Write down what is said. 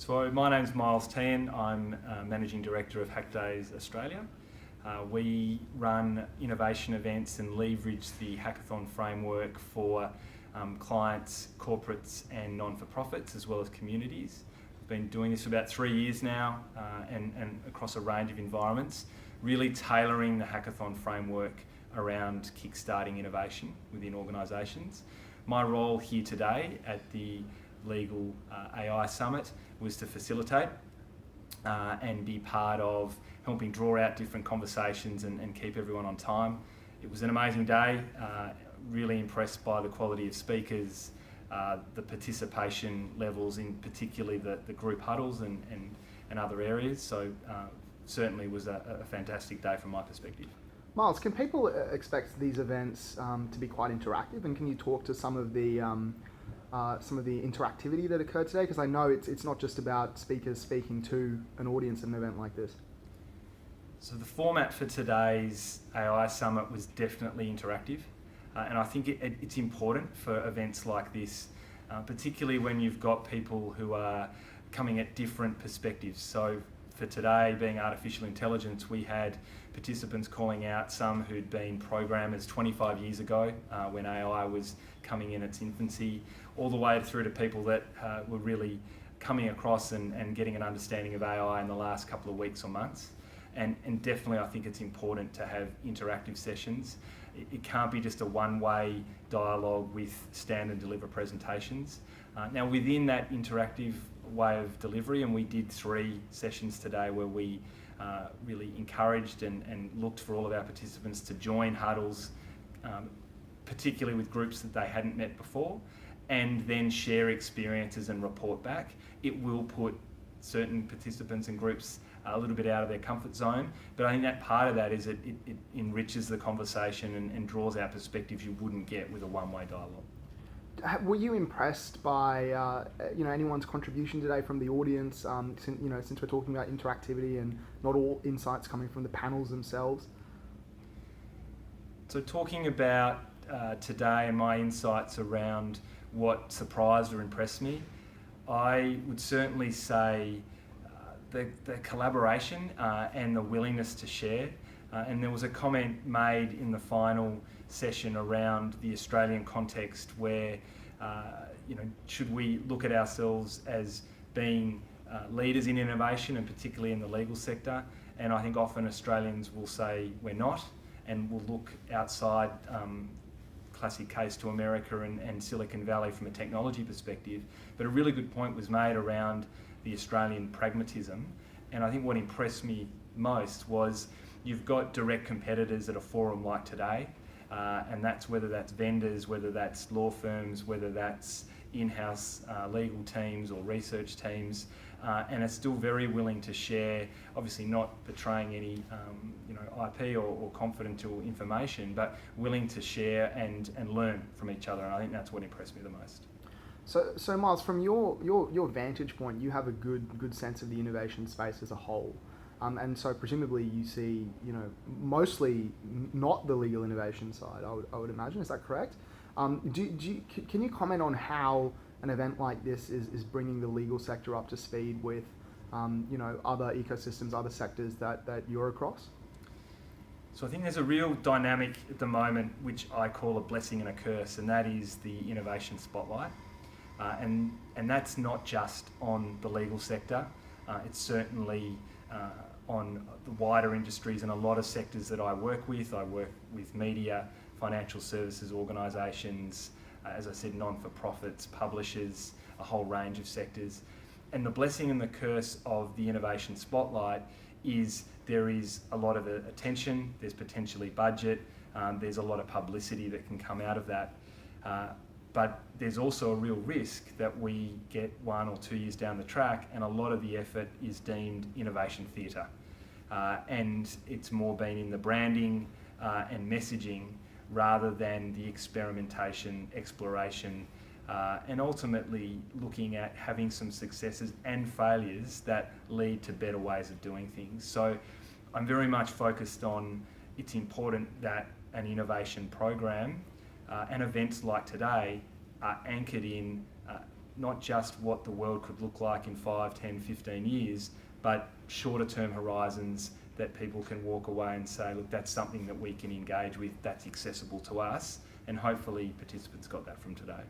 So my name's Myles Tehan. I'm Managing Director of Hackdays Australia. We run innovation events and leverage the hackathon framework for clients, corporates and non-for-profits as well as communities. We've been doing this for about 3 years now and across a range of environments, really tailoring the hackathon framework around kickstarting innovation within organisations. My role here today at the Legal AI Summit was to facilitate and be part of helping draw out different conversations and keep everyone on time. It was an amazing day, really impressed by the quality of speakers, the participation levels in particularly the group huddles and other areas, so certainly was a fantastic day from my perspective. Myles, can people expect these events to be quite interactive, and can you talk to some of the interactivity that occurred today? Because I know it's not just about speakers speaking to an audience at an event like this. So the format for today's AI Summit was definitely interactive, and I think it's important for events like this, particularly when you've got people who are coming at different perspectives. So for today, being artificial intelligence, we had participants calling out some who'd been programmers 25 years ago when AI was coming in its infancy, all the way through to people that were really coming across and getting an understanding of AI in the last couple of weeks or months. And definitely I think it's important to have interactive sessions. It can't be just a one-way dialogue with stand and deliver presentations. Now within that interactive way of delivery, and we did 3 sessions today where we really encouraged and looked for all of our participants to join huddles, particularly with groups that they hadn't met before, and then share experiences and report back. It will put certain participants and groups a little bit out of their comfort zone, but I think that part of that is it enriches the conversation and draws out perspectives you wouldn't get with a one-way dialogue. Were you impressed by anyone's contribution today from the audience? Since we're talking about interactivity and not all insights coming from the panels themselves. So talking about today and my insights around what surprised or impressed me, I would certainly say the collaboration and the willingness to share. And there was a comment made in the final session around the Australian context where, should we look at ourselves as being leaders in innovation, and particularly in the legal sector? And I think often Australians will say we're not, and will look outside, classic case to America and Silicon Valley from a technology perspective. But a really good point was made around the Australian pragmatism, and I think what impressed me most was you've got direct competitors at a forum like today, and that's whether that's vendors, whether that's law firms, whether that's in-house legal teams or research teams, and are still very willing to share, obviously not betraying any IP or confidential information, but willing to share and learn from each other, and I think that's what impressed me the most. So Myles, from your vantage point, you have a good sense of the innovation space as a whole, and so presumably you see mostly not the legal innovation side. I would imagine. Is that correct? Can you comment on how an event like this is bringing the legal sector up to speed with other ecosystems, other sectors that you're across? So I think there's a real dynamic at the moment which I call a blessing and a curse, and that is the innovation spotlight. And that's not just on the legal sector, it's certainly on the wider industries and a lot of sectors that I work with. I work with media, financial services organisations, as I said, non-for-profits, publishers, a whole range of sectors. And the blessing and the curse of the innovation spotlight is there is a lot of attention, there's potentially budget, there's a lot of publicity that can come out of that. But there's also a real risk that we get 1 or 2 years down the track and a lot of the effort is deemed innovation theatre. And it's more been in the branding and messaging rather than the experimentation, exploration, and ultimately looking at having some successes and failures that lead to better ways of doing things. So I'm very much focused on it's important that an innovation program and events like today are anchored in not just what the world could look like in 5, 10, 15 years, but shorter term horizons that people can walk away and say, look, that's something that we can engage with, that's accessible to us, and hopefully participants got that from today.